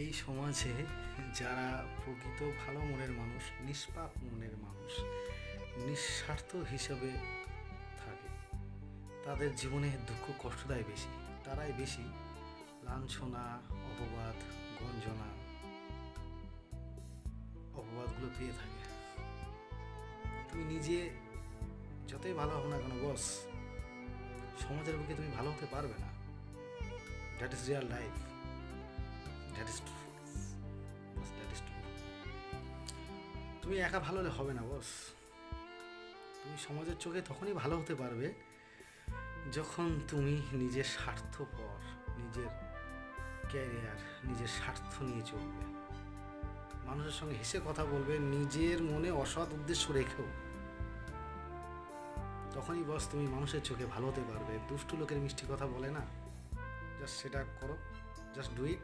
এই সমাজে যারা প্রকৃত ভালো মনের মানুষ, নিষ্পাপ মনের মানুষ, নিঃস্বার্থ হিসাবে থাকে, তাদের জীবনে দুঃখ কষ্টটাই বেশি। তারাই বেশি লাঞ্ছনা, অপবাদ, গঞ্জনা, অপবাদগুলো পেয়ে থাকে। তুমি নিজে যতই ভালো হও না কেন বস, সমাজের বুকে তুমি ভালো হতে পারবে না। That is Real life, that is true, that is true. তুমি একা ভালো হলে হবে না বস। তুমি সমাজের চোখে তখনই ভালো হতে পারবে যখন তুমি নিজের স্বার্থপর, নিজের ক্যারিয়ার, নিজের স্বার্থ নিয়ে চলবে, মানুষের সঙ্গে হেসে কথা বলবে, নিজের মনে অসৎ উদ্দেশ্য রেখেও। তখনই বস তুমি মানুষের চোখে ভালো হতে পারবে। দুষ্টু লোকের মিষ্টি কথা বলে না, জাস্ট সেটা করো, জাস্ট ডু ইট।